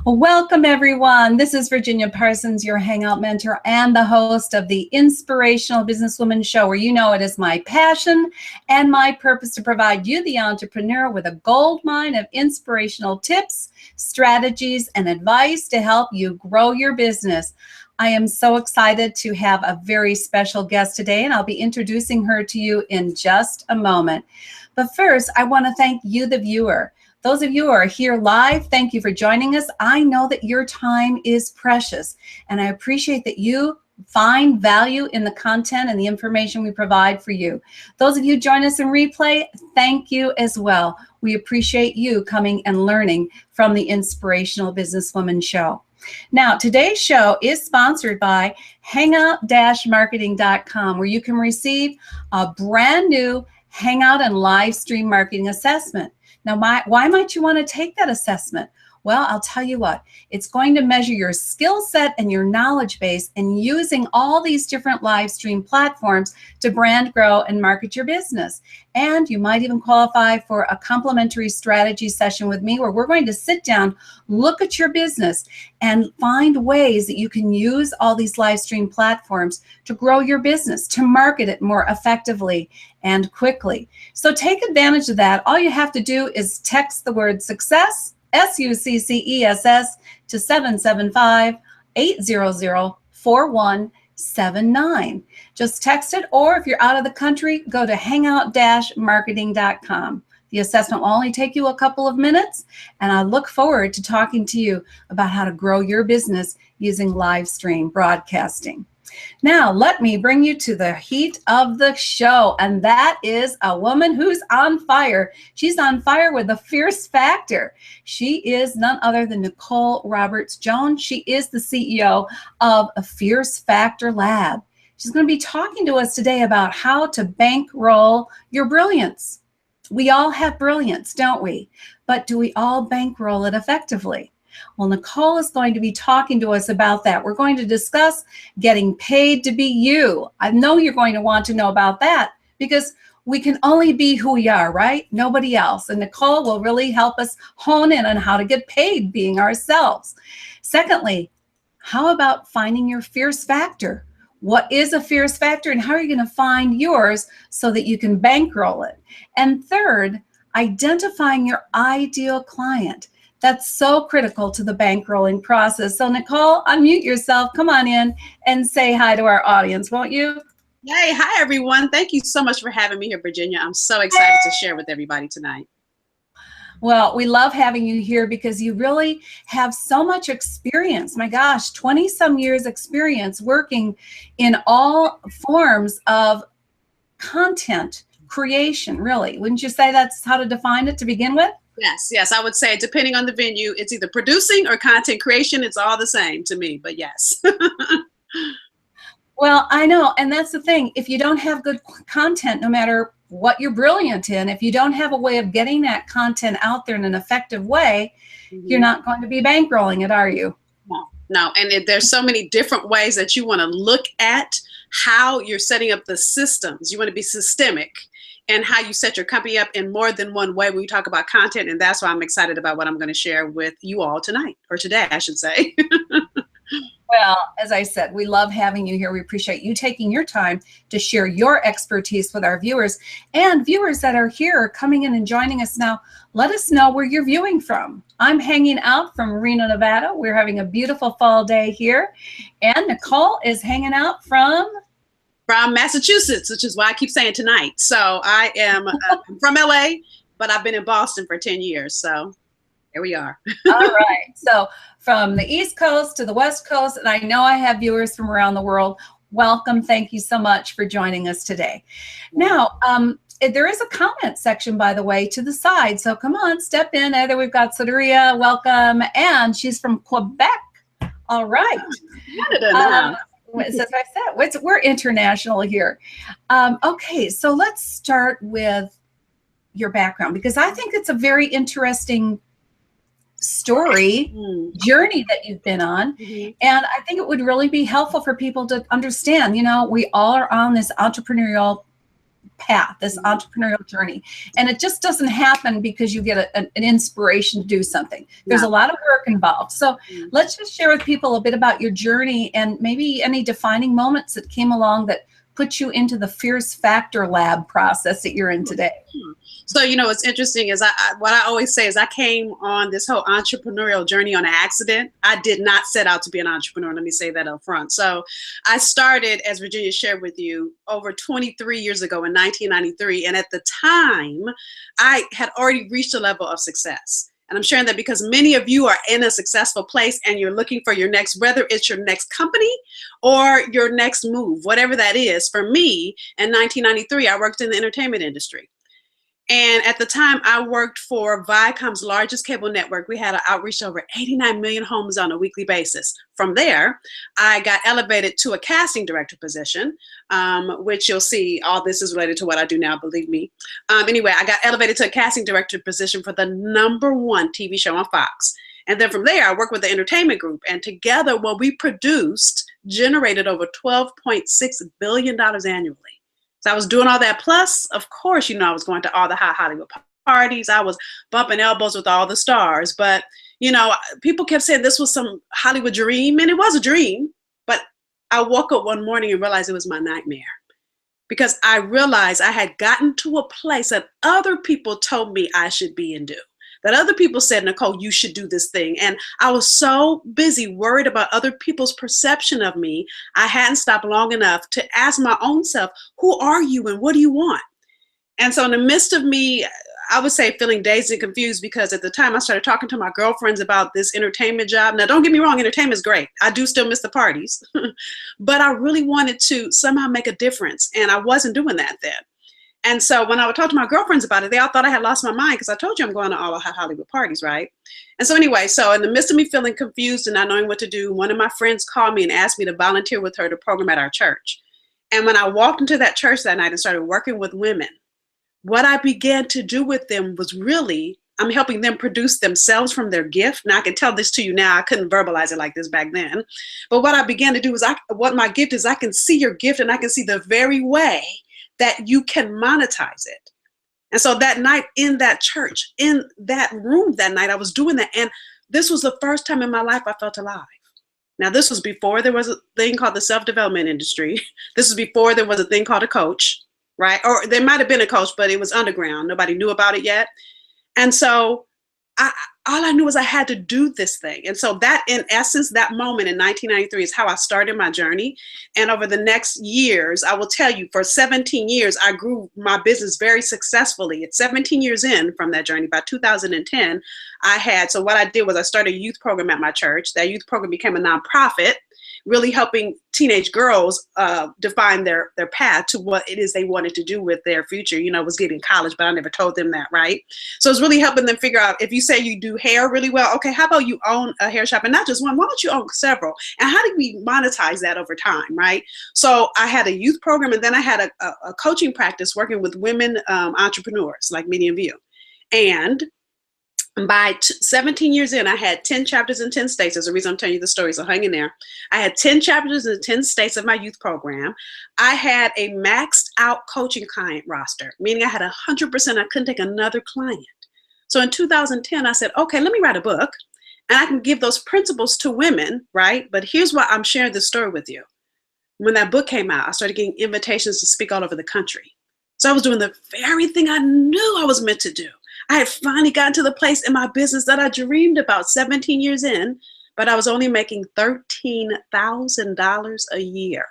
Welcome, everyone. This is Virginia Parsons, your Hangout mentor and the host of the Inspirational Businesswoman Show, where you know it is my passion and my purpose to provide you, the entrepreneur, with a gold mine of inspirational tips, strategies, and advice to help you grow your business. I am so excited to have a very special guest today, and I'll be introducing her to you in just a moment. But first, I want to thank you, the viewer. Those of you who are here live, thank you for joining us. I know that your time is precious, and I appreciate that you find value in the content and the information we provide for you. Those of you join us in replay, thank you as well. We appreciate you coming and learning from the Inspirational Businesswoman Show. Now, today's show is sponsored by hangout-marketing.com, where you can receive a brand new Hangout and live stream marketing assessment. Now, why might you want to take that assessment? Well, I'll tell you what, it's going to measure your skill set and your knowledge base in using all these different live stream platforms to brand, grow, and market your business. And you might even qualify for a complimentary strategy session with me, where we're going to sit down, look at your business, and find ways that you can use all these live stream platforms to grow your business, to market it more effectively and quickly. So take advantage of that. All you have to do is text the word success, SUCCESS, to 775-800-4179. Just text it, or if you're out of the country, go to hangout-marketing.com. The assessment will only take you a couple of minutes, and I look forward to talking to you about how to grow your business using live stream broadcasting. Now, let me bring you to the heat of the show, and that is a woman who's on fire. She's on fire with the fierce factor. She is none other than Nicole Roberts Jones. She is the CEO of a Fierce Factor Lab. She's going to be talking to us today about how to bankroll your brilliance. We all have brilliance, don't we? But do we all bankroll it effectively? Well, Nicole is going to be talking to us about that. We're going to discuss getting paid to be you. I know you're going to want to know about that, because we can only be who we are, right? Nobody else. And Nicole will really help us hone in on how to get paid being ourselves. Secondly, how about finding your fierce factor? What is a fierce factor, and how are you going to find yours so that you can bankroll it? And third, identifying your ideal client. That's so critical to the bankrolling process. So Nicole, unmute yourself, come on in and say hi to our audience, won't you? Hey, hi everyone. Thank you so much for having me here, Virginia. I'm so excited to share with everybody tonight. Well, we love having you here because you really have so much experience. My gosh, 20 some years experience working in all forms of content creation, really. Wouldn't you say that's how to define it to begin with? Yes, I would say depending on the venue, it's either producing or content creation. It's all the same to me, but yes. Well, I know, and that's the thing. If you don't have good content, no matter what you're brilliant in, if you don't have a way of getting that content out there in an effective way, you're not going to be bankrolling it, are you? No, and there's so many different ways that you want to look at how you're setting up the systems. You want to be systemic and how you set your company up in more than one way when we talk about content. And that's why I'm excited about what I'm going to share with you all tonight, or today, I should say. Well, as I said, we love having you here. We appreciate you taking your time to share your expertise with our viewers, and viewers that are here coming in and joining us now. Let us know where you're viewing from. I'm hanging out from Reno, Nevada. We're having a beautiful fall day here. And Nicole is hanging out from Massachusetts, which is why I keep saying tonight. So I am from LA, but I've been in Boston for 10 years. So here we are. All right. So from the East Coast to the West Coast, and I know I have viewers from around the world. Welcome. Thank you so much for joining us today. Now, there is a comment section, by the way, to the side. So come on, step in. Either we've got Soteria, welcome, and she's from Quebec. All right. Canada. As I said, we're international here. Okay, so let's start with your background, because I think it's a very interesting story, journey that you've been on. And I think it would really be helpful for people to understand, you know, we all are on this entrepreneurial path, this entrepreneurial journey. And it just doesn't happen because you get an inspiration to do something. There's a lot of work involved. So let's just share with people a bit about your journey and maybe any defining moments that came along that put you into the Fierce Factor Lab process that you're in today. So, you know, what's interesting is what I always say is I came on this whole entrepreneurial journey on an accident. I did not set out to be an entrepreneur. Let me say that up front. So I started, as Virginia shared with you, over 23 years ago in 1993. And at the time, I had already reached a level of success. And I'm sharing that because many of you are in a successful place and you're looking for your next, whether it's your next company or your next move, whatever that is. For me, in 1993, I worked in the entertainment industry. And at the time, I worked for Viacom's largest cable network. We had an outreach to over 89 million homes on a weekly basis. From there, I got elevated to a casting director position, which you'll see all this is related to what I do now, believe me. Anyway, I got elevated to a casting director position for the #1 TV show on Fox. And then from there, I worked with the entertainment group. And together, what we produced generated over $12.6 billion annually. So I was doing all that. Plus, of course, you know, I was going to all the high Hollywood parties. I was bumping elbows with all the stars. But, you know, people kept saying this was some Hollywood dream. And it was a dream. But I woke up one morning and realized it was my nightmare. Because I realized I had gotten to a place that other people told me I should be and do. That other people said, Nicole, you should do this thing. And I was so busy worried about other people's perception of me, I hadn't stopped long enough to ask my own self, who are you and what do you want? And so in the midst of me, I would say feeling dazed and confused, because at the time I started talking to my girlfriends about this entertainment job. Now, don't get me wrong, entertainment is great. I do still miss the parties, but I really wanted to somehow make a difference. And I wasn't doing that then. And so when I would talk to my girlfriends about it, they all thought I had lost my mind, because I told you I'm going to all the Hollywood parties, right? And so anyway, so in the midst of me feeling confused and not knowing what to do, one of my friends called me and asked me to volunteer with her to program at our church. And when I walked into that church that night and started working with women, what I began to do with them was really, I'm helping them produce themselves from their gift. Now I can tell this to you now, I couldn't verbalize it like this back then. But what I began to do is, what my gift is, I can see your gift and I can see the very way that you can monetize it. And so that night in that church, in that room that night, I was doing that. And this was the first time in my life I felt alive. Now, this was before there was a thing called the self-development industry. This was before there was a thing called a coach, right? Or there might have been a coach, but it was underground. Nobody knew about it yet. And so all I knew was I had to do this thing. And so that, in essence, that moment in 1993 is how I started my journey. And over the next years, I will tell you, for 17 years, I grew my business very successfully. At 17 years in from that journey, by 2010, so what I did was I started a youth program at my church. That youth program became a nonprofit, really helping teenage girls define their path to what it is they wanted to do with their future. You know, was getting college, but I never told them that, right? So it's really helping them figure out, if you say you do hair really well, okay, how about you own a hair shop? And not just one, why don't you own several? And how do we monetize that over time, right? So I had a youth program, and then I had a coaching practice working with women entrepreneurs like many of you. And By 17 years in, I had 10 chapters in 10 states. There's a reason I'm telling you the story, so hang in there. I had 10 chapters in 10 states of my youth program. I had a maxed out coaching client roster, meaning I had 100%. I couldn't take another client. So in 2010, I said, okay, let me write a book, and I can give those principles to women, right? But here's why I'm sharing this story with you. When that book came out, I started getting invitations to speak all over the country. So I was doing the very thing I knew I was meant to do. I had finally gotten to the place in my business that I dreamed about 17 years in, but I was only making $13,000 a year.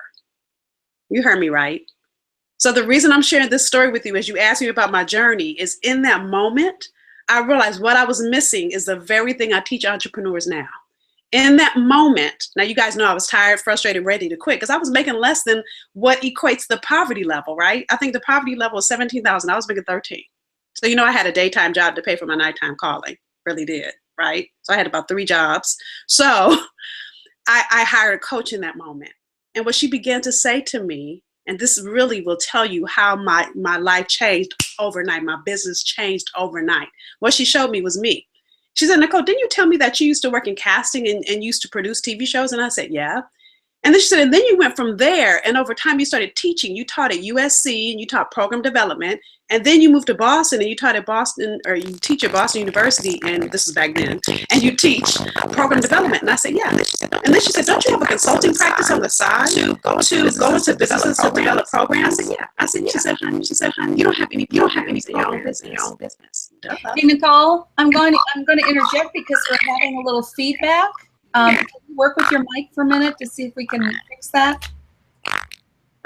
You heard me right. So the reason I'm sharing this story with you, as you asked me about my journey, is in that moment, I realized what I was missing is the very thing I teach entrepreneurs now. In that moment, now you guys know I was tired, frustrated, ready to quit because I was making less than what equates the poverty level, right? I think the poverty level is 17,000. I was making 13. So, you know, I had a daytime job to pay for my nighttime calling, really did, right? So I had about 3 jobs. So I hired a coach in that moment. And what she began to say to me, and this really will tell you how my life changed overnight, my business changed overnight. What she showed me was me. She said, Nicole, didn't you tell me that you used to work in casting and used to produce TV shows? And I said, yeah. And then she said, and then you went from there, and over time you started teaching. You taught at USC and you taught program development, and then you moved to Boston and you taught at Boston, or you teach at Boston University, and this is back then, and you teach program development. And I said, yeah. And then she said, don't you have a consulting practice on the side to go into businesses to develop programs? I said, yeah. She said, you don't have any programs in your own business. Hey, Nicole, I'm going to interject because we're having a little feedback. Can you work with your mic for a minute to see if we can fix that?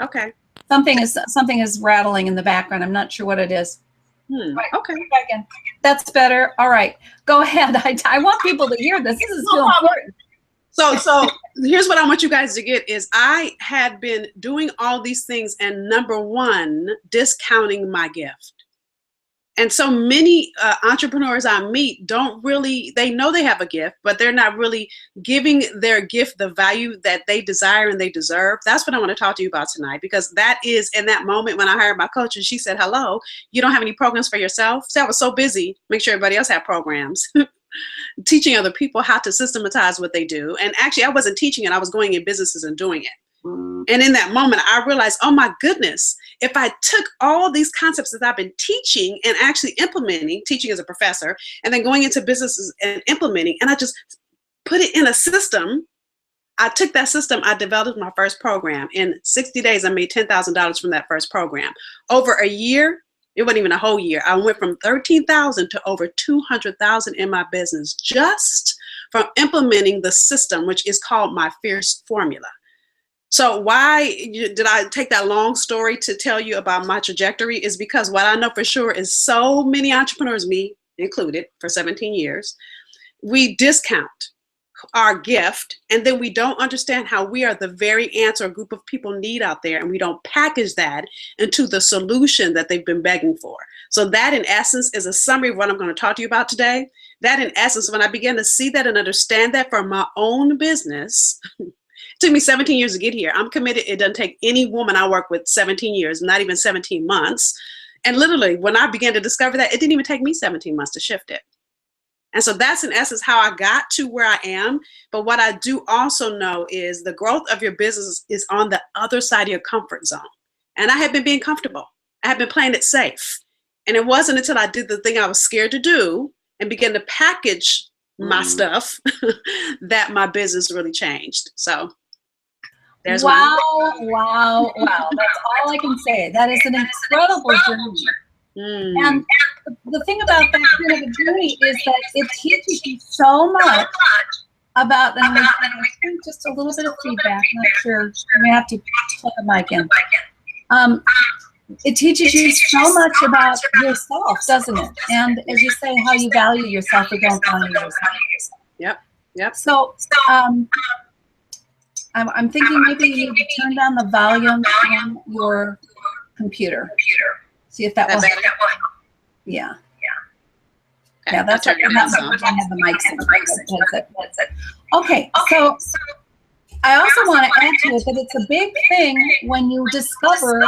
Okay. Something is rattling in the background. I'm not sure what it is. Right. Okay. Again. That's better. All right. Go ahead. I want people to hear this. This is so important. So here's what I want you guys to get is I had been doing all these things and number one, discounting my gift. And so many entrepreneurs I meet they know they have a gift, but they're not really giving their gift the value that they desire and they deserve. That's what I want to talk to you about tonight, because that is in that moment when I hired my coach and she said, hello, you don't have any programs for yourself? So I was so busy, make sure everybody else had programs, teaching other people how to systematize what they do. And actually I wasn't teaching it, I was going in businesses and doing it. And in that moment, I realized, oh my goodness, if I took all these concepts that I've been teaching and actually implementing, teaching as a professor, and then going into businesses and implementing, and I just put it in a system, I took that system, I developed my first program. In 60 days, I made $10,000 from that first program. Over a year, it wasn't even a whole year, I went from 13,000 to over 200,000 in my business just from implementing the system, which is called my Fierce Formula. So why did I take that long story to tell you about my trajectory is because what I know for sure is so many entrepreneurs, me included, for 17 years, we discount our gift and then we don't understand how we are the very answer a group of people need out there, and we don't package that into the solution that they've been begging for. So that in essence is a summary of what I'm going to talk to you about today. That in essence, when I began to see that and understand that for my own business, it took me 17 years to get here. I'm committed. It doesn't take any woman I work with 17 years, not even 17 months. And literally, when I began to discover that, it didn't even take me 17 months to shift it. And so that's in essence how I got to where I am. But what I do also know is the growth of your business is on the other side of your comfort zone. And I had been being comfortable. I had been playing it safe. And it wasn't until I did the thing I was scared to do and began to package my stuff that my business really changed. So there's wow. That's all I can say. That is an incredible journey. And the thing about that kind of a journey is that it teaches you so much about, and I think just a little bit of feedback, not sure, you may have to plug the mic in. It teaches you so much about yourself, doesn't it? And as you say, how you value yourself or don't value yourself. Yep. So I'm thinking maybe you need to turn down the volume on your computer. See if that will help. Yeah. Okay, Yeah, that's what I have the mics in. Okay, so I also want to add to it that it's a big thing when you discover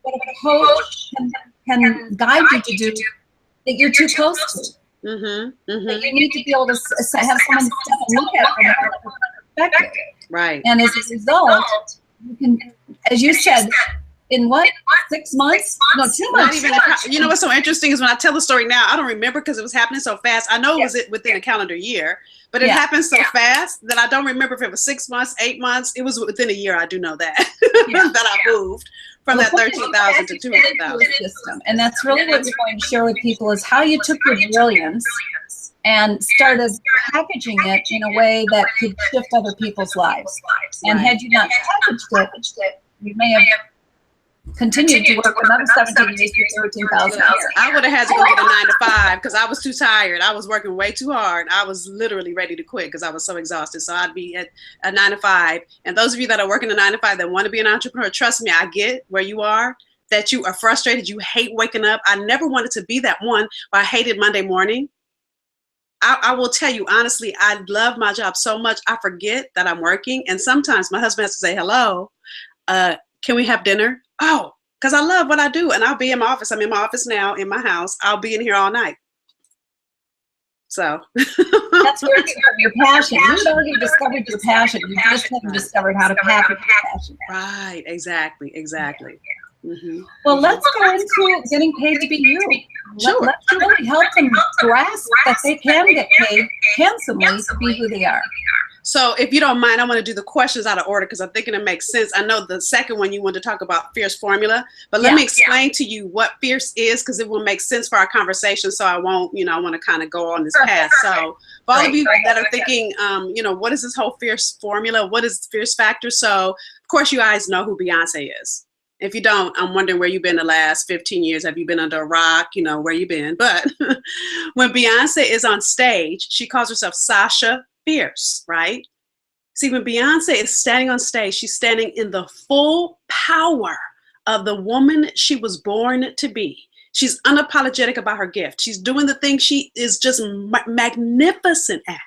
what a coach can guide you to do that you're too close to. But you need to be able to have someone step and look at it from a perspective. Right. And as a result, you can, as you said, in what, 6 months? No, 2 months. Not even, you know what's so interesting is when I tell the story now, I don't remember because it was happening so fast. I know it was within a calendar year, but it happened so fast that I don't remember if it was 6 months, 8 months. It was within a year. I do know that, that I moved from that 13,000 to 200,000. And that's really what we're going to share with people is how you took your brilliance and started packaging it in a way that could shift other people's lives. And had you not packaged it, you may have continued to work another 17 years for 13,000 a year. I would have had to go get a 9 to 5 because I was too tired. I was working way too hard. I was literally ready to quit because I was so exhausted. So I'd be at a 9 to 5. And those of you that are working a 9 to 5 that want to be an entrepreneur, trust me, I get where you are, that you are frustrated. You hate waking up. I never wanted to be that one, but I hated Monday morning. I will tell you, honestly, I love my job so much. I forget that I'm working. And sometimes my husband has to say, hello, can we have dinner? Oh, because I love what I do. And I'll be in my office. I'm in my office now, in my house. I'll be in here all night. So that's where your passion. You've already discovered your passion. You just haven't discovered how to package your passion. Right. Exactly. Well, let's go into getting paid to be you. Sure. Let's really help them grasp that they can get paid handsomely to be who they are. So if you don't mind, I want to do the questions out of order because I'm thinking it makes sense. I know the second one you want to talk about Fierce Formula, but let me explain to you what Fierce is because it will make sense for our conversation. So I won't, I want to kind of go on this path. So for all of you that are thinking, what is this whole Fierce Formula? What is Fierce Factor? So of course you guys know who Beyonce is. If you don't, I'm wondering where you've been the last 15 years. Have you been under a rock? Where you been? But when Beyonce is on stage, she calls herself Sasha Fierce, right? See, when Beyonce is standing on stage, she's standing in the full power of the woman she was born to be. She's unapologetic about her gift. She's doing the thing she is just magnificent at.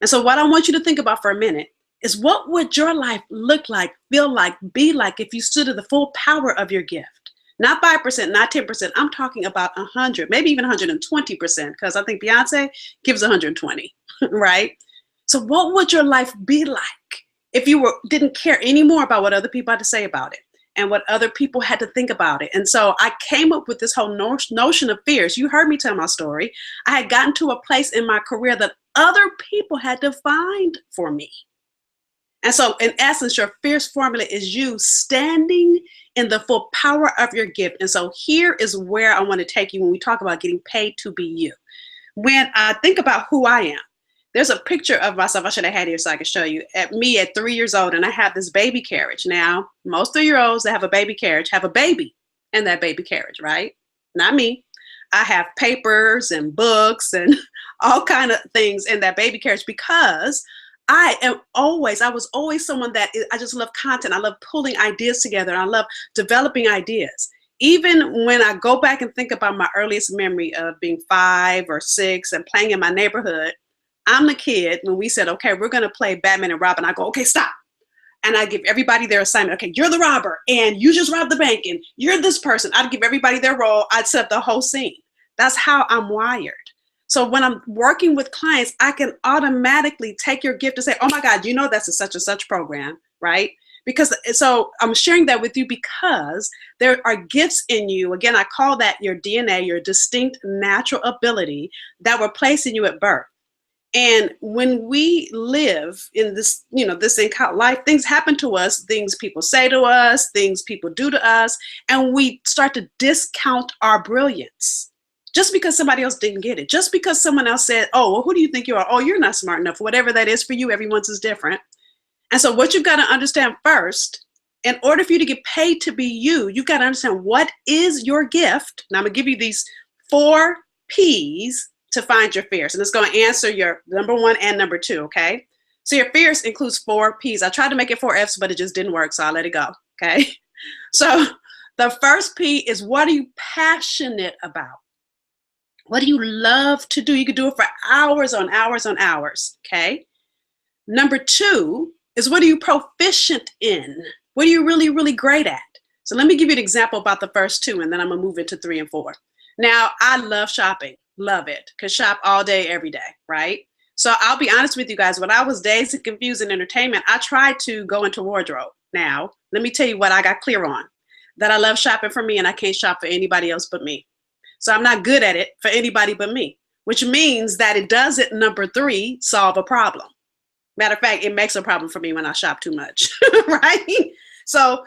And so what I want you to think about for a minute is what would your life look like, feel like, be like if you stood at the full power of your gift? Not 5%, not 10%. I'm talking about 100, maybe even 120%, because I think Beyonce gives 120, right? So what would your life be like if you didn't care anymore about what other people had to say about it and what other people had to think about it? And so I came up with this whole notion of Fierce. You heard me tell my story. I had gotten to a place in my career that other people had defined for me. And so in essence, your Fierce Formula is you standing in the full power of your gift. And so here is where I want to take you when we talk about getting paid to be you. When I think about who I am, there's a picture of myself. I should have had here so I could show you. At 3 years old, and I have this baby carriage. Now, most 3-year-olds that have a baby carriage have a baby in that baby carriage, right? Not me. I have papers and books and all kind of things in that baby carriage because I was always someone that I just love content. I love pulling ideas together. I love developing ideas. Even when I go back and think about my earliest memory of being 5 or 6 and playing in my neighborhood, I'm the kid when we said, okay, we're going to play Batman and Robin. I go, okay, stop. And I give everybody their assignment. Okay, you're the robber and you just robbed the bank and you're this person. I'd give everybody their role. I'd set up the whole scene. That's how I'm wired. So when I'm working with clients, I can automatically take your gift and say, oh my God, that's a such and such program, right? So I'm sharing that with you because there are gifts in you. Again, I call that your DNA, your distinct natural ability that were placed in you at birth. And when we live in this, this thing called life, things happen to us, things people say to us, things people do to us, and we start to discount our brilliance. Just because somebody else didn't get it, just because someone else said, oh, well, who do you think you are? Oh, you're not smart enough. Whatever that is for you, everyone's is different. And so what you've got to understand first, in order for you to get paid to be you, you've got to understand what is your gift. Now I'm going to give you these 4 P's to find your Fierce. And it's going to answer your number 1 and number 2, okay? So your Fierce includes 4 P's. I tried to make it 4 F's, but it just didn't work, so I let it go, okay? So the first P is what are you passionate about? What do you love to do? You could do it for hours on hours on hours, okay? Number 2 is what are you proficient in? What are you really, really great at? So let me give you an example about the first 2, and then I'm going to move into 3 and 4. Now, I love shopping. love it. Could shop all day, every day, right? So I'll be honest with you guys. When I was dazed and confused in entertainment, I tried to go into wardrobe. Now, let me tell you what I got clear on. That I love shopping for me and I can't shop for anybody else but me. So I'm not good at it for anybody but me, which means that it doesn't, number 3, solve a problem. Matter of fact, it makes a problem for me when I shop too much, right? So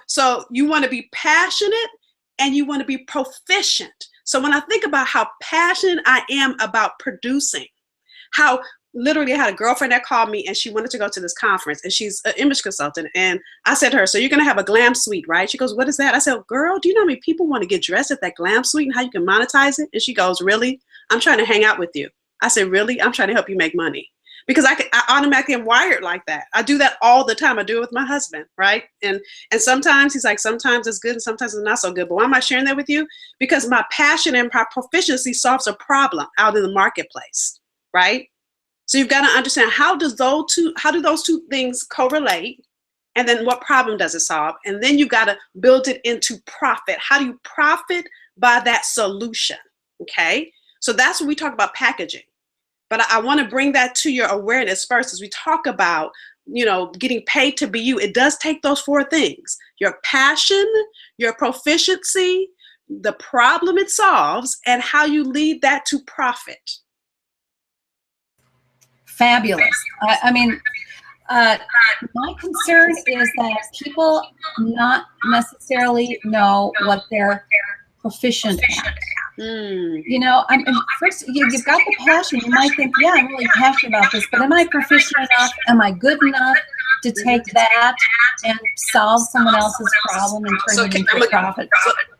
you want to be passionate and you want to be proficient. So when I think about how passionate I am about producing, how literally I had a girlfriend that called me and she wanted to go to this conference and she's an image consultant. And I said to her, so you're going to have a glam suite, right? She goes, what is that? I said, girl, do you know how many people want to get dressed at that glam suite and how you can monetize it? And she goes, really? I'm trying to hang out with you. I said, really? I'm trying to help you make money. Because I automatically am wired like that. I do that all the time. I do it with my husband, right? And sometimes he's like, sometimes it's good and sometimes it's not so good. But why am I sharing that with you? Because my passion and my proficiency solves a problem out in the marketplace, right? So you've got to understand how do those two things correlate, and then what problem does it solve? And then you got to build it into profit. How do you profit by that solution? Okay, so that's when we talk about packaging. But I want to bring that to your awareness first as we talk about, getting paid to be you. It does take those 4 things: your passion, your proficiency, the problem it solves, and how you lead that to profit. Fabulous. I mean, my concern is that people not necessarily know what they're proficient at. First you've got the passion. You might think, yeah, I'm really passionate about this, but am I proficient enough? Am I good enough to take that and solve someone else's problem and turn it into a profit?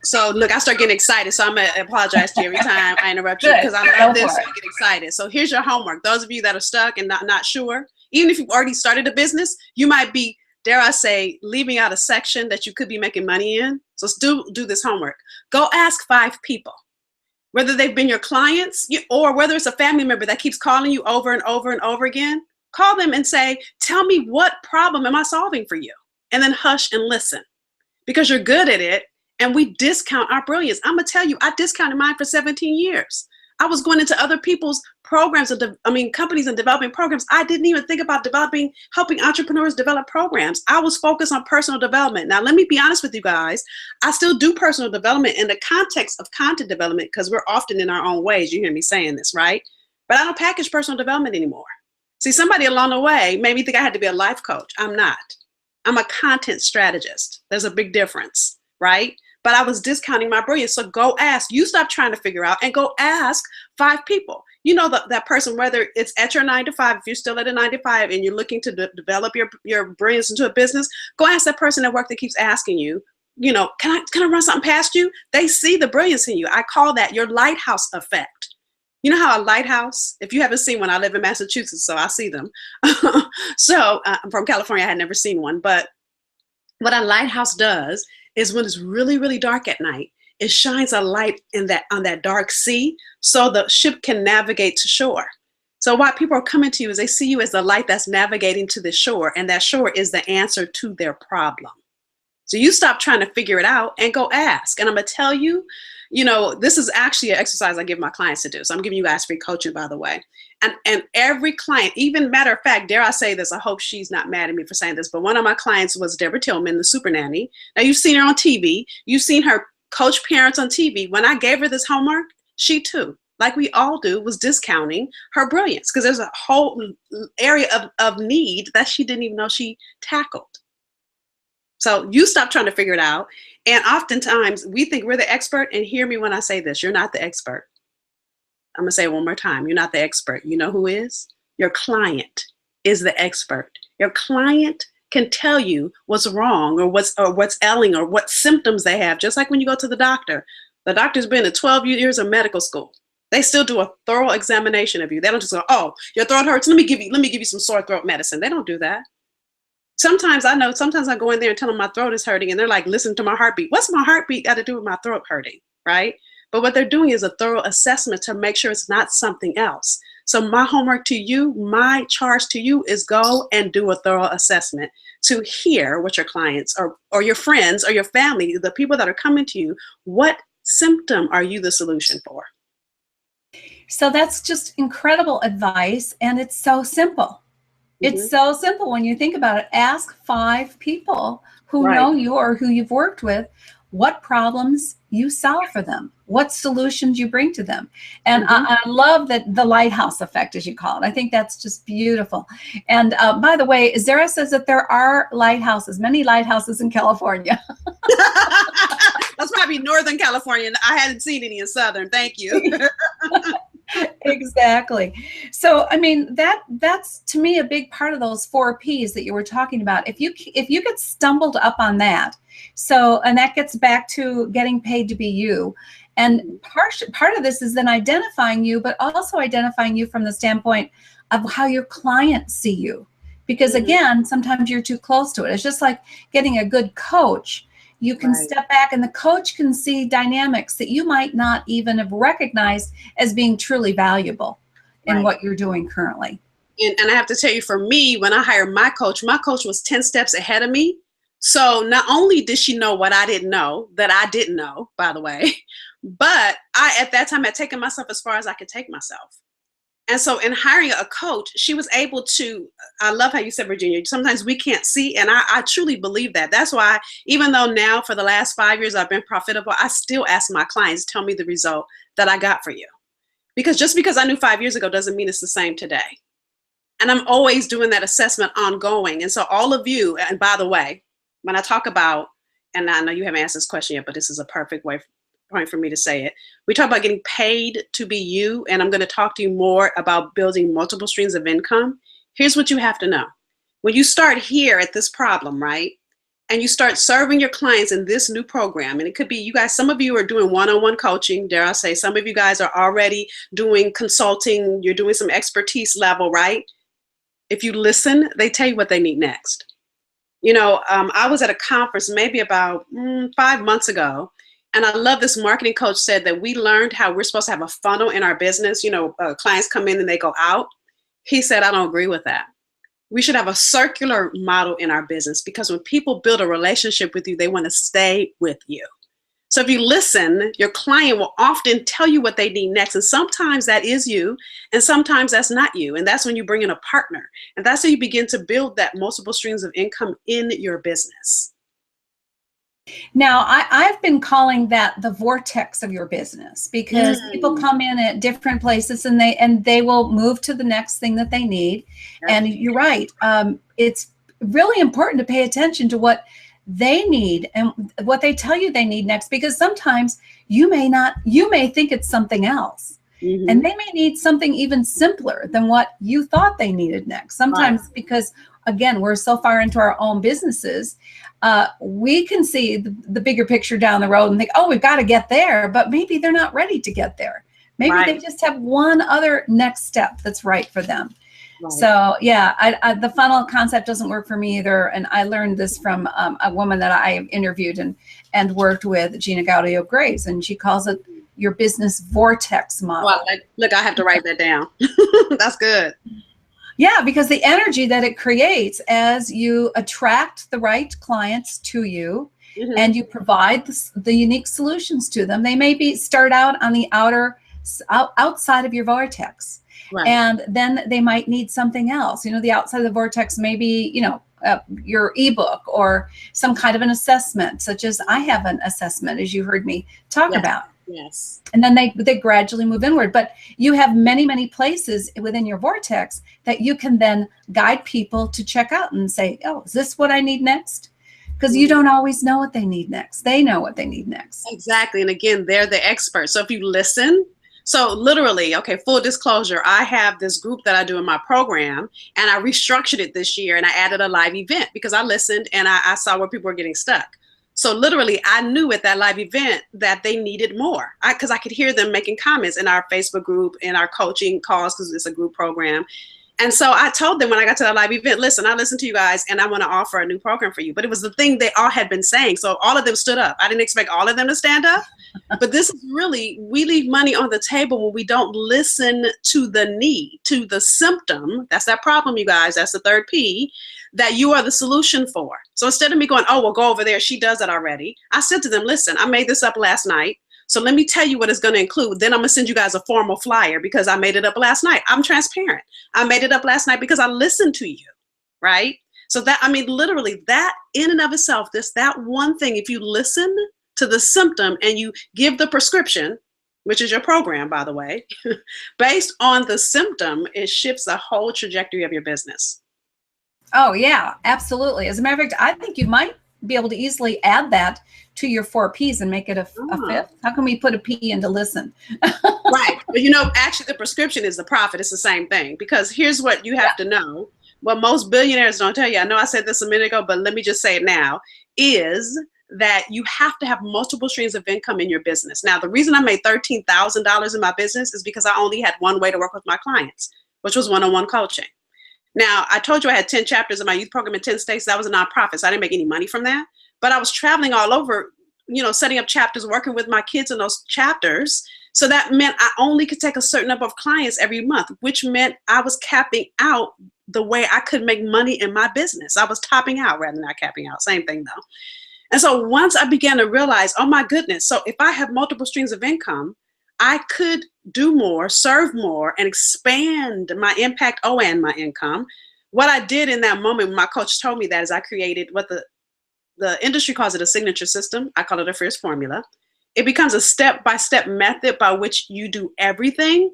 So look, I start getting excited. So I'm going to apologize to you every time I interrupt you because I love this. I get excited. So here's your homework. Those of you that are stuck and not sure, even if you've already started a business, you might be, dare I say, leaving out a section that you could be making money in. So still do this homework. Go ask 5 people. Whether they've been your clients or whether it's a family member that keeps calling you over and over and over again, call them and say, tell me, what problem am I solving for you? And then hush and listen, because you're good at it. And we discount our brilliance. I'm going to tell you, I discounted mine for 17 years. I was going into other people's programs, companies and developing programs. I didn't even think about helping entrepreneurs develop programs. I was focused on personal development. Now, let me be honest with you guys. I still do personal development in the context of content development because we're often in our own ways. You hear me saying this, right? But I don't package personal development anymore. See, somebody along the way made me think I had to be a life coach. I'm not. I'm a content strategist. There's a big difference, right? But I was discounting my brilliance. So go ask. You stop trying to figure out and go ask 5 people. That person, whether it's at your 9 to 5, if you're still at a 9 to 5 and you're looking to develop your brilliance into a business, go ask that person at work that keeps asking you, can I run something past you? They see the brilliance in you. I call that your lighthouse effect. You know how a lighthouse, if you haven't seen one, I live in Massachusetts, so I see them. So I'm from California, I had never seen one. But what a lighthouse does is when it's really, really dark at night, it shines a light on that dark sea so the ship can navigate to shore. So why people are coming to you is they see you as the light that's navigating to the shore, and that shore is the answer to their problem. So you stop trying to figure it out and go ask. And I'm going to tell you, this is actually an exercise I give my clients to do. So I'm giving you guys free coaching, by the way. And every client, even matter of fact, dare I say this, I hope she's not mad at me for saying this, but one of my clients was Deborah Tillman, the super nanny. Now you've seen her on TV. You've seen her coach parents on TV. When I gave her this homework, she too, like we all do, was discounting her brilliance because there's a whole area of need that she didn't even know she tackled. So you stop trying to figure it out. And oftentimes we think we're the expert, and hear me when I say this, you're not the expert. I'm going to say it one more time. You're not the expert. You know who is? Your client is the expert. Your client can tell you what's wrong or what's ailing or what symptoms they have. Just like when you go to the doctor. The doctor's been to 12 years of medical school. They still do a thorough examination of you. They don't just go, oh, your throat hurts. Let me give you some sore throat medicine. They don't do that. Sometimes I go in there and tell them my throat is hurting, and they're like, listen to my heartbeat. What's my heartbeat got to do with my throat hurting, right? But what they're doing is a thorough assessment to make sure it's not something else. So my homework to you, my charge to you is go and do a thorough assessment to hear what your clients or your friends or your family, the people that are coming to you, what symptom are you the solution for? So that's just incredible advice. And it's so simple. It's so simple when you think about it. Ask 5 people who Right. know you or who you've worked with what problems you solve for them, what solutions you bring to them. And I love that the lighthouse effect, as you call it. I think that's just beautiful. And by the way, Zara says that there are lighthouses, many lighthouses in California. That's probably Northern California. I hadn't seen any in Southern. Thank you. Exactly. So, I mean, that's to me a big part of those 4 P's that you were talking about. If you get stumbled up on that, so, and that gets back to getting paid to be you. And part of this is then identifying you, but also identifying you from the standpoint of how your clients see you. Because again, sometimes you're too close to it. It's just like getting a good coach. You can step back and the coach can see dynamics that you might not even have recognized as being truly valuable in what you're doing currently. And I have to tell you, for me, when I hired my coach was 10 steps ahead of me. So not only did she know what I didn't know, that I didn't know, by the way, but I, at that time, had taken myself as far as I could take myself. And so in hiring a coach, she was able to, I love how you said, Virginia, sometimes we can't see. And I truly believe that. That's why, even though now for the last 5 years I've been profitable, I still ask my clients, tell me the result that I got for you. Because just because I knew 5 years ago doesn't mean it's the same today. And I'm always doing that assessment ongoing. And so all of you, and by the way, when I talk about, and I know you haven't asked this question yet, but this is a perfect point for me to say it. We talk about getting paid to be you, and I'm going to talk to you more about building multiple streams of income. Here's what you have to know. When you start here at this problem, right, and you start serving your clients in this new program, and it could be you guys, some of you are doing one-on-one coaching, dare I say, some of you guys are already doing consulting, you're doing some expertise level, right? If you listen, they tell you what they need next. You know, I was at a conference maybe about 5 months ago, and I love this marketing coach said that we learned how we're supposed to have a funnel in our business. You know, clients come in and they go out. He said, I don't agree with that. We should have a circular model in our business, because when people build a relationship with you, they want to stay with you. So if you listen, your client will often tell you what they need next. And sometimes that is you, and sometimes that's not you. And that's when you bring in a partner. And that's how you begin to build that multiple streams of income in your business. Now, I've been calling that the vortex of your business, because people come in at different places and they will move to the next thing that they need. Yep. And you're right. It's really important to pay attention to what they need and what they tell you they need next, because sometimes you may think it's something else. And they may need something even simpler than what you thought they needed next. Sometimes because, again, we're so far into our own businesses, we can see the bigger picture down the road and think, oh, we've got to get there. But maybe they're not ready to get there. Maybe they just have one other next step that's right for them. So, yeah, the funnel concept doesn't work for me either. And I learned this from a woman that I interviewed and worked with, Gina Gaudio Graves, and she calls it your business vortex model. Well, look, I have to write that down. That's good. Yeah, because the energy that it creates as you attract the right clients to you and you provide the unique solutions to them. They may start out on the outside of your vortex. Right. And then they might need something else. You know, the outside of the vortex may be, your ebook or some kind of an assessment, such as I have an assessment, as you heard me talk about. Yes. And then they gradually move inward. But you have many, many places within your vortex that you can then guide people to check out and say, oh, is this what I need next? Because you don't always know what they need next. They know what they need next. Exactly. And again, they're the experts. So if you listen, so literally, okay, full disclosure, I have this group that I do in my program, and I restructured it this year, and I added a live event because I listened and I saw where people were getting stuck. So literally, I knew at that live event that they needed more, because I could hear them making comments in our Facebook group, in our coaching calls, because it's a group program. And so I told them when I got to that live event, listen, I listened to you guys and I want to offer a new program for you. But it was the thing they all had been saying. So all of them stood up. I didn't expect all of them to stand up. But this is really, we leave money on the table when we don't listen to the need, to the symptom. That's that problem, you guys. That's the third P that you are the solution for. So instead of me going, oh, well, go over there, she does it already. I said to them, listen, I made this up last night. So let me tell you what it's going to include. Then I'm going to send you guys a formal flyer because I made it up last night. I'm transparent. I made it up last night because I listened to you, right? So that, I mean, literally that in and of itself, that one thing, if you listen to the symptom and you give the prescription, which is your program, by the way, based on the symptom, it shifts the whole trajectory of your business. Oh, yeah, absolutely. As a matter of fact, I think you might be able to easily add that to your 4 Ps and make it a fifth. How can we put a P into listen? Right. But you know, actually the prescription is the profit. It's the same thing, because here's what you have to know. What most billionaires don't tell you, I know I said this a minute ago, but let me just say it now, is that you have to have multiple streams of income in your business. Now, the reason I made $13,000 in my business is because I only had one way to work with my clients, which was one-on-one coaching. Now, I told you I had 10 chapters in my youth program in 10 states. That was a nonprofit, so I didn't make any money from that. But I was traveling all over, you know, setting up chapters, working with my kids in those chapters. So that meant I only could take a certain number of clients every month, which meant I was capping out the way I could make money in my business. I was topping out rather than not capping out. Same thing though. And so once I began to realize, oh my goodness, so if I have multiple streams of income, I could do more, serve more, and expand my impact and my income. What I did in that moment when my coach told me that is I created what the industry calls it a signature system. I call it a fierce formula. It becomes a step-by-step method by which you do everything.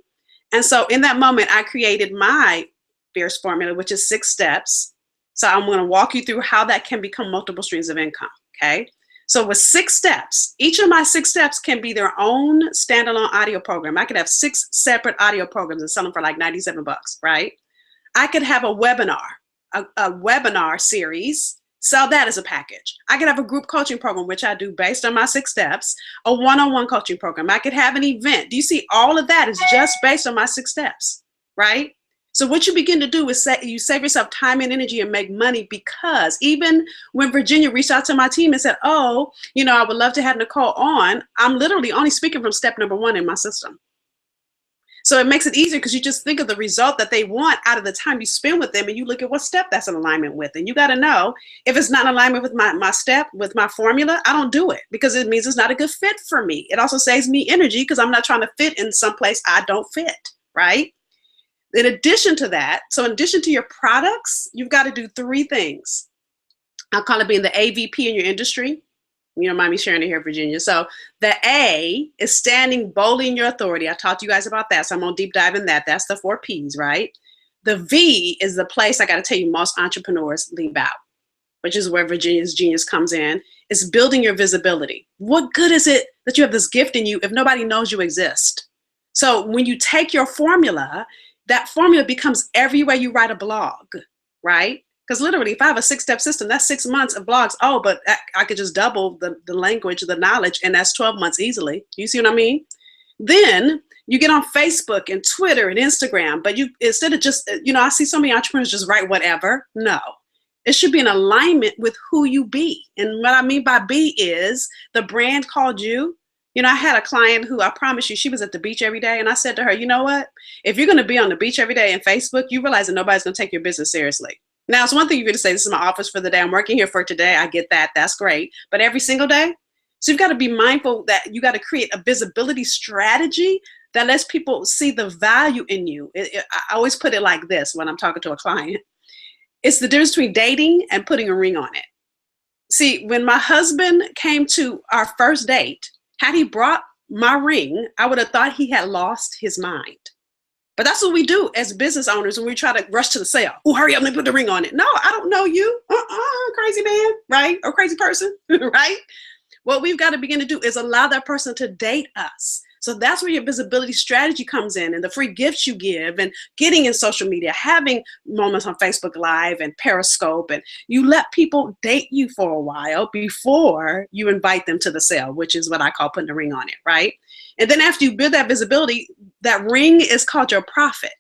And so in that moment, I created my fierce formula, which is 6 steps. So I'm going to walk you through how that can become multiple streams of income. Okay. So with 6 steps, each of my 6 steps can be their own standalone audio program. I could have 6 separate audio programs and sell them for like $97, right? I could have a webinar, a webinar series, sell that as a package. I could have a group coaching program, which I do based on my 6 steps, a one-on-one coaching program. I could have an event. Do you see all of that is just based on my 6 steps, right? So what you begin to do is you save yourself time and energy and make money, because even when Virginia reached out to my team and said, oh, you know, I would love to have Nicole on, I'm literally only speaking from step number 1 in my system. So it makes it easier because you just think of the result that they want out of the time you spend with them, and you look at what step that's in alignment with. And you got to know if it's not in alignment with my step, with my formula, I don't do it, because it means it's not a good fit for me. It also saves me energy because I'm not trying to fit in some place I don't fit, right? In addition to that, so in addition to your products, you've got to do 3 things. I'll call it being the AVP in your industry. You don't mind me sharing it here, Virginia. So the A is standing boldly in your authority. I talked to you guys about that, so I'm going to deep dive in that. That's the 4 Ps, right? The V is the place I got to tell you most entrepreneurs leave out, which is where Virginia's genius comes in. It's building your visibility. What good is it that you have this gift in you if nobody knows you exist? So when you take your formula, that formula becomes everywhere you write a blog, right? Because literally, if I have a 6-step system, that's 6 months of blogs. Oh, but I could just double the language, the knowledge, and that's 12 months easily. You see what I mean? Then you get on Facebook and Twitter and Instagram, but you, instead of just, you know, I see so many entrepreneurs just write whatever. No, it should be in alignment with who you be. And what I mean by be is the brand called you. You know, I had a client who, I promise you, she was at the beach every day. And I said to her, you know what? If you're going to be on the beach every day and Facebook, you realize that nobody's going to take your business seriously. Now, it's one thing you're going to say, this is my office for the day. I'm working here for today. I get that. That's great. But every single day? So you've got to be mindful that you got to create a visibility strategy that lets people see the value in you. I always put it like this when I'm talking to a client. It's the difference between dating and putting a ring on it. See, when my husband came to our first date, had he brought my ring, I would have thought he had lost his mind. But that's what we do as business owners when we try to rush to the sale. Oh, hurry up and put the ring on it. No, I don't know you. Crazy man, right? Or crazy person, right? What we've got to begin to do is allow that person to date us. So that's where your visibility strategy comes in, and the free gifts you give, and getting in social media, having moments on Facebook Live and Periscope, and you let people date you for a while before you invite them to the sale, which is what I call putting a ring on it, right? And then after you build that visibility, that ring is called your profit.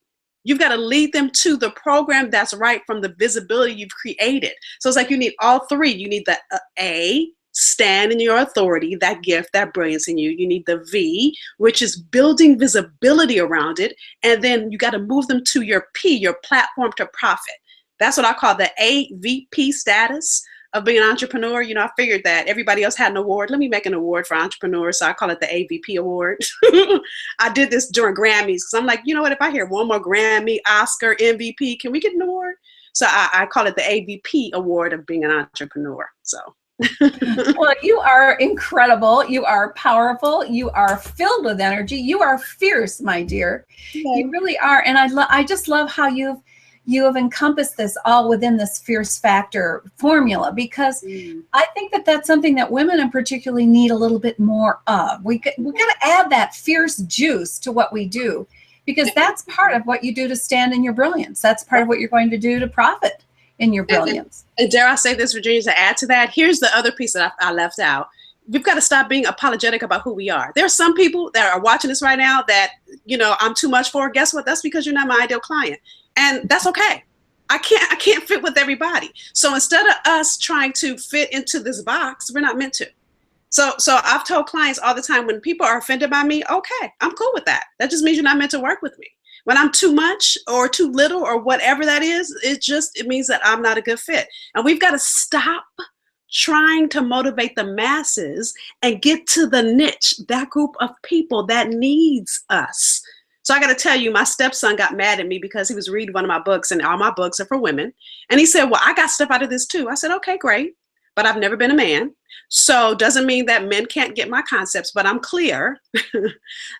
You've got to lead them to the program that's right from the visibility you've created. So it's like you need all 3. You need the A, stand in your authority, that gift, that brilliance in you. You need the V, which is building visibility around it. And then you got to move them to your P, your platform to profit. That's what I call the AVP status. of being an entrepreneur, you know, I figured that everybody else had an award. Let me make an award for entrepreneurs. So I call it the AVP award. I did this during Grammys because I'm like, you know what, if I hear one more Grammy, Oscar, MVP, can we get an award? So I call it the AVP award of being an entrepreneur. So. Well, you are incredible. You are powerful. You are filled with energy. You are fierce, my dear. Okay. You really are. And I just love how you have encompassed this all within this fierce factor formula, because I think that that's something that women in particularly need a little bit more of. We got to add that fierce juice to what we do, because that's part of what you do to stand in your brilliance. That's part of what you're going to do to profit in your brilliance. And dare I say this, Virginia, to add to that, here's the other piece that I left out. We've got to stop being apologetic about who we are. There are some people that are watching this right now that, you know, I'm too much for. Guess what? That's because you're not my ideal client. And that's okay. I can't fit with everybody. So instead of us trying to fit into this box, we're not meant to. So I've told clients all the time, when people are offended by me, okay, I'm cool with that. That just means you're not meant to work with me. When I'm too much or too little or whatever that is, it means that I'm not a good fit. And we've got to stop trying to motivate the masses and get to the niche, that group of people that needs us. So I got to tell you, my stepson got mad at me because he was reading one of my books, and all my books are for women. And he said, well, I got stuff out of this too. I said, okay, great. But I've never been a man. So doesn't mean that men can't get my concepts, but I'm clear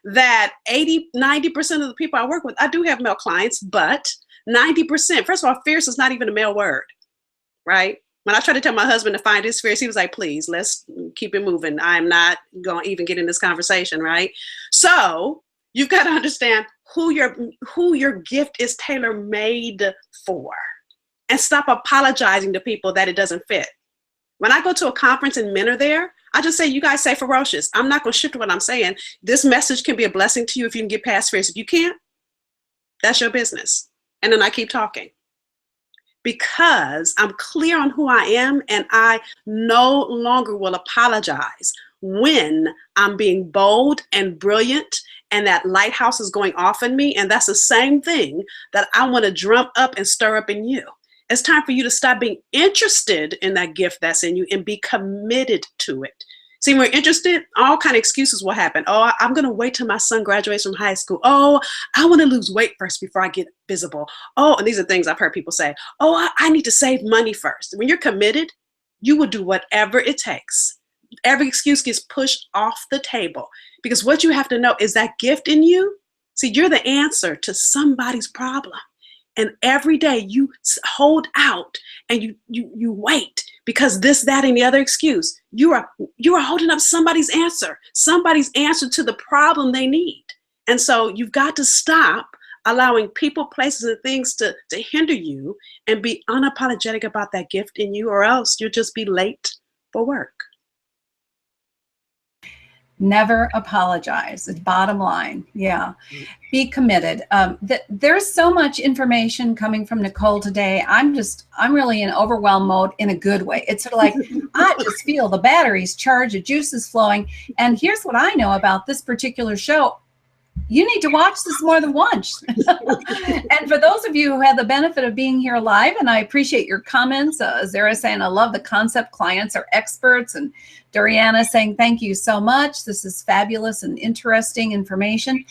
that 90% of the people I work with, I do have male clients, but 90%, first of all, fierce is not even a male word, right? When I tried to tell my husband to find his fierce, he was like, please, let's keep it moving. I'm not going to even get in this conversation, right? So you've got to understand who your gift is tailor-made for, and stop apologizing to people that it doesn't fit. When I go to a conference and men are there, I just say, you guys say ferocious. I'm not going to shift what I'm saying. This message can be a blessing to you if you can get past fierce. If you can't, that's your business. And then I keep talking, because I'm clear on who I am, and I no longer will apologize when I'm being bold and brilliant and that lighthouse is going off in me. And that's the same thing that I want to drum up and stir up in you. It's time for you to stop being interested in that gift that's in you and be committed to it. See, when we're interested, all kind of excuses will happen. Oh, I'm going to wait till my son graduates from high school. Oh, I want to lose weight first before I get visible. Oh, and these are things I've heard people say. Oh, I need to save money first. When you're committed, you will do whatever it takes. Every excuse gets pushed off the table, because what you have to know is that gift in you. See, you're the answer to somebody's problem. And every day you hold out and you wait, because this, that, and the other excuse, you are holding up somebody's answer to the problem they need. And so you've got to stop allowing people, places, and things to hinder you, and be unapologetic about that gift in you, or else you'll just be late for work. Never apologize. It's bottom line. Yeah. Be committed. There's so much information coming from Nicole today. I'm really in overwhelm mode in a good way. It's sort of like, I just feel the batteries charged, the juice is flowing. And here's what I know about this particular show. You need to watch this more than once. And for those of you who had the benefit of being here live, and I appreciate your comments, Zara saying, I love the concept, clients are experts, and Doriana saying, thank you so much. This is fabulous and interesting information.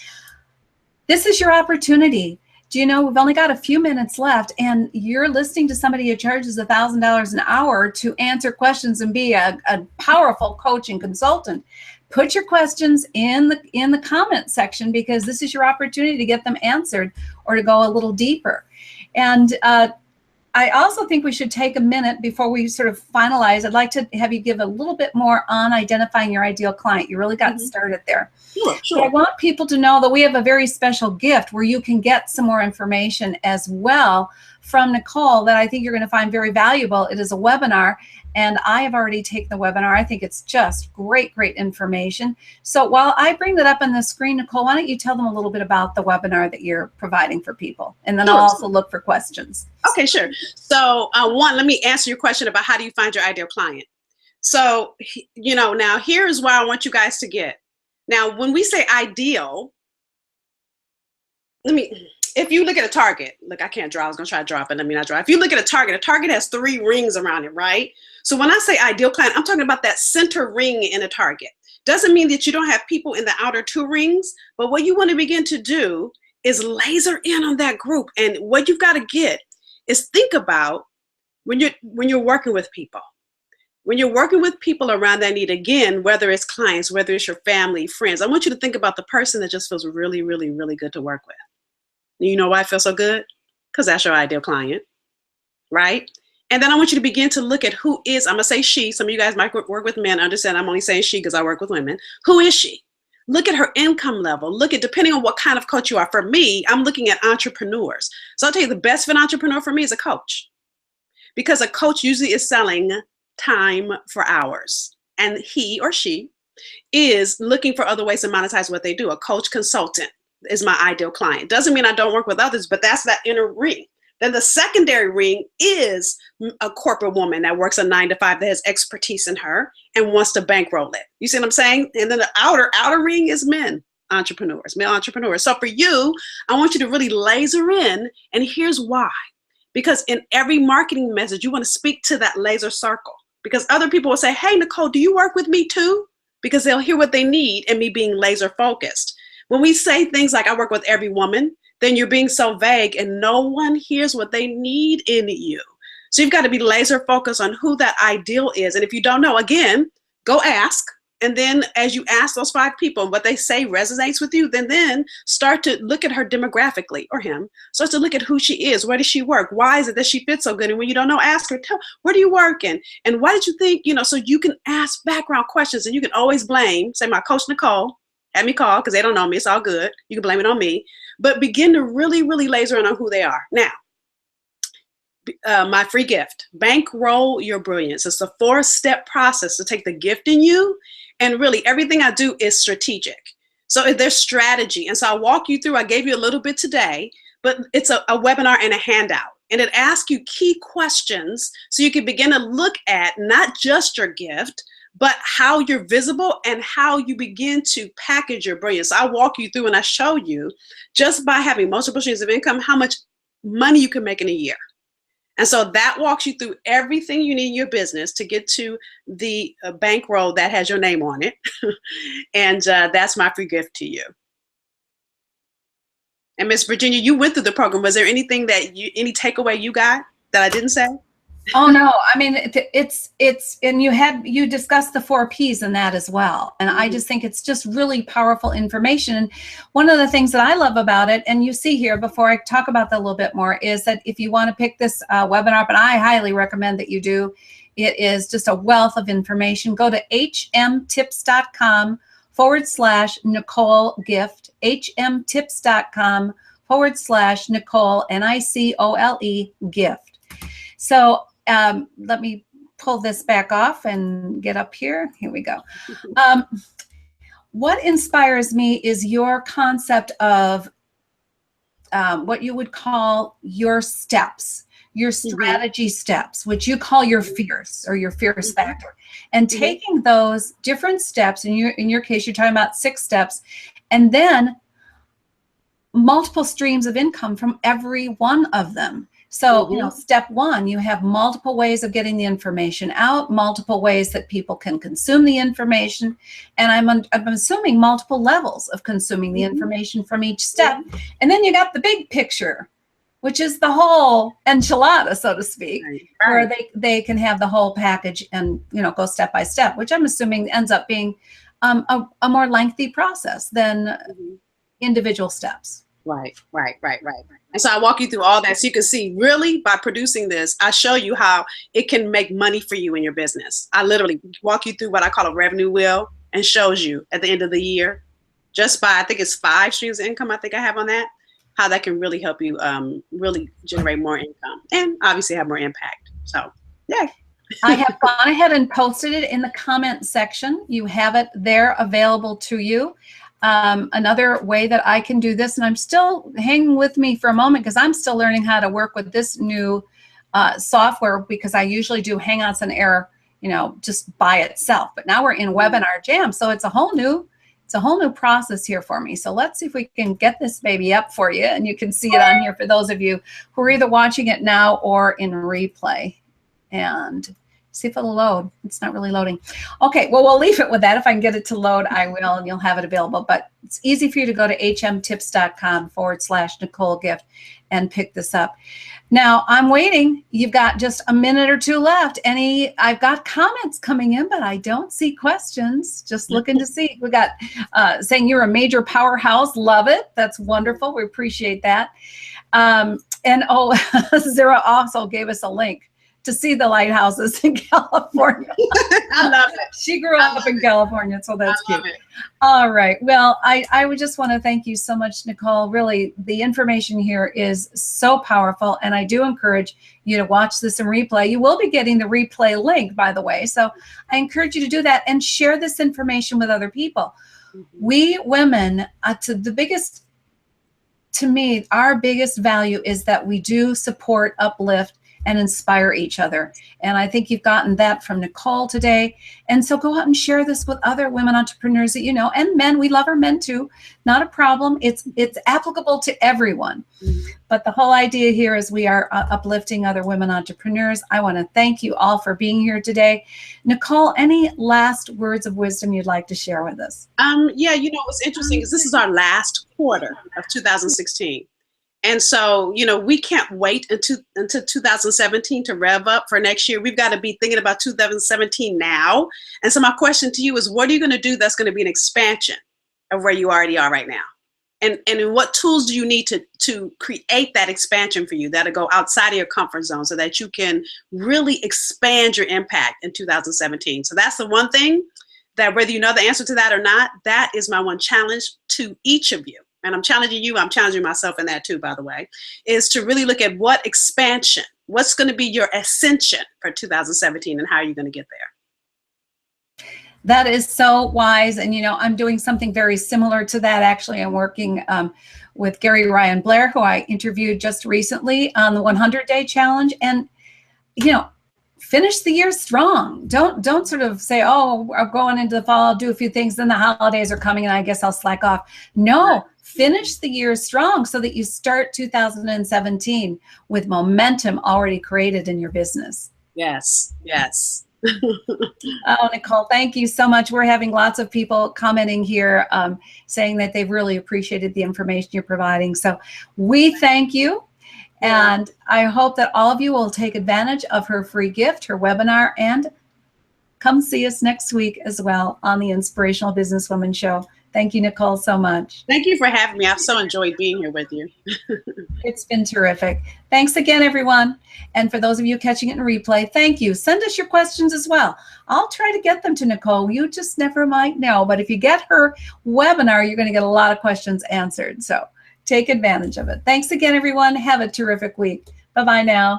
This is your opportunity. Do you know, we've only got a few minutes left, and you're listening to somebody who charges $1,000 an hour to answer questions and be a powerful coach and consultant. Put your questions in the comment section, because this is your opportunity to get them answered or to go a little deeper. And I also think we should take a minute before we sort of finalize. I'd like to have you give a little bit more on identifying your ideal client. You really got started there. Sure. But I want people to know that we have a very special gift where you can get some more information as well from Nicole that I think you're going to find very valuable. It is a webinar, and I have already taken the webinar. I think it's just great information. So while I bring that up on the screen, Nicole, why don't you tell them a little bit about the webinar that you're providing for people? And then I'll also look for questions. Okay, sure. So one, let me answer your question about how do you find your ideal client. So, you know, now here's where I want you guys to get. Now, when we say ideal, if you look at a target, look, I can't draw. I was going to try to draw, but let me not draw. If you look at a target has 3 rings around it, right? So when I say ideal client, I'm talking about that center ring in a target. Doesn't mean that you don't have people in the outer 2 rings, but what you want to begin to do is laser in on that group. And what you've got to get is think about when you're working with people. When you're working with people around that need, again, whether it's clients, whether it's your family, friends, I want you to think about the person that just feels really, really, really good to work with. You know why it feels so good? Because that's your ideal client, right? And then I want you to begin to look at who is, I'm going to say she. Some of you guys might work with men. Understand I'm only saying she because I work with women. Who is she? Look at her income level. Look at, depending on what kind of coach you are. For me, I'm looking at entrepreneurs. So I'll tell you, the best of an entrepreneur for me is a coach. Because a coach usually is selling time for hours. And he or she is looking for other ways to monetize what they do. A coach consultant is my ideal client. Doesn't mean I don't work with others, but that's that inner ring. Then the secondary ring is a corporate woman that works a 9 to 5 that has expertise in her and wants to bankroll it. You see what I'm saying? And then the outer ring is men entrepreneurs, male entrepreneurs. So for you, I want you to really laser in, and here's why. Because in every marketing message, you want to speak to that laser circle. Because other people will say, hey, Nicole, do you work with me too? Because they'll hear what they need and me being laser focused. When we say things like I work with every woman, then you're being so vague and no one hears what they need in you. So you've got to be laser focused on who that ideal is. And if you don't know, again, go ask. And then as you ask those 5 people and what they say resonates with you, then start to look at her demographically, or him. Start to look at who she is. Where does she work? Why is it that she fits so good? And when you don't know, ask her, where do you work? And why did you think, so you can ask background questions, and you can always blame, say my coach Nicole had me call because they don't know me. It's all good. You can blame it on me. But begin to really, really laser in on who they are. Now, my free gift, Bankroll Your Brilliance. It's a 4-step process to take the gift in you. And really, everything I do is strategic. So there's strategy. And so I'll walk you through. I gave you a little bit today, but it's a webinar and a handout. And it asks you key questions so you can begin to look at not just your gift, but how you're visible and how you begin to package your brilliance. So I walk you through and I show you, just by having multiple streams of income, how much money you can make in a year. And so that walks you through everything you need in your business to get to the bankroll that has your name on it. And that's my free gift to you. And Miss Virginia, you went through the program. Was there anything any takeaway you got that I didn't say? Oh no, I mean, it's and you discussed the 4 P's in that as well. And I just think it's just really powerful information. And one of the things that I love about it, and you see here before I talk about that a little bit more, is that if you want to pick this webinar up, and I highly recommend that you do, it is just a wealth of information. Go to hmtips.com/Nicole gift, hmtips.com/Nicole, Nicole gift. So let me pull this back off and get up here. Here we go. What inspires me is your concept of what you would call your steps, your strategy steps, which you call your fierce or your fierce factor. And taking those different steps, in your case, you're talking about 6 steps, and then multiple streams of income from every one of them. So, step 1, you have multiple ways of getting the information out, multiple ways that people can consume the information. And I'm assuming multiple levels of consuming the information from each step. And then you got the big picture, which is the whole enchilada, so to speak, where they can have the whole package and, go step by step, which I'm assuming ends up being a more lengthy process than individual steps. Right. And so I walk you through all that so you can see, really, by producing this, I show you how it can make money for you in your business. I literally walk you through what I call a revenue wheel and shows you at the end of the year, just by, I think it's 5 streams of income I think I have on that, how that can really help you really generate more income and obviously have more impact. So, yeah. I have gone ahead and posted it in the comment section. You have it there available to you. Another way that I can do this, and I'm still hanging with me for a moment because I'm still learning how to work with this new software, because I usually do Hangouts and Air, just by itself. But now we're in Webinar Jam, so it's a whole new It's a whole new process here for me. So let's see if we can get this baby up for you, and you can see it on here for those of you who are either watching it now or in replay. And see if it'll load. It's not really loading. Okay, well, we'll leave it with that. If I can get it to load, I will, and you'll have it available. But it's easy for you to go to hmtips.com/Nicole Gift and pick this up. Now, I'm waiting. You've got just a minute or two left. I've got comments coming in, but I don't see questions. Just looking to see. We got saying you're a major powerhouse. Love it. That's wonderful. We appreciate that. And Zara also gave us a link to see the lighthouses in California. I love it. She grew up in California, so that's cute. All right. Well, I would just want to thank you so much, Nicole. Really, the information here is so powerful, and I do encourage you to watch this in replay. You will be getting the replay link, by the way, so I encourage you to do that and share this information with other people. We women, to me, our biggest value is that we do support, uplift, and inspire each other. And I think you've gotten that from Nicole today. And so go out and share this with other women entrepreneurs that you know, and men. We love our men too. Not a problem. It's applicable to everyone. But the whole idea here is we are uplifting other women entrepreneurs. I want to thank you all for being here today. Nicole, any last words of wisdom you'd like to share with us? Yeah, what's interesting is this is our last quarter of 2016. And so, we can't wait until 2017 to rev up for next year. We've got to be thinking about 2017 now. And so my question to you is, what are you going to do that's going to be an expansion of where you already are right now? And what tools do you need to create that expansion for you that'll go outside of your comfort zone so that you can really expand your impact in 2017? So that's the one thing that, whether you know the answer to that or not, that is my one challenge to each of you. And I'm challenging you, I'm challenging myself in that too, by the way, is to really look at what expansion, what's going to be your ascension for 2017 and how are you going to get there? That is so wise. And, I'm doing something very similar to that. Actually, I'm working with Gary Ryan Blair, who I interviewed just recently on the 100-day challenge. And, finish the year strong. Don't sort of say, oh, I'm going into the fall, I'll do a few things, then the holidays are coming and I guess I'll slack off. No, finish the year strong so that you start 2017 with momentum already created in your business. Yes. Oh, Nicole, thank you so much. We're having lots of people commenting here saying that they've really appreciated the information you're providing. So we thank you. And I hope that all of you will take advantage of her free gift, her webinar, and come see us next week as well on the Inspirational Businesswoman Show. Thank you, Nicole, so much. Thank you for having me. I've so enjoyed being here with you. It's been terrific. Thanks again, everyone. And for those of you catching it in replay, thank you. Send us your questions as well. I'll try to get them to Nicole. You just never might know. But if you get her webinar, you're going to get a lot of questions answered. So take advantage of it. Thanks again, everyone. Have a terrific week. Bye-bye now.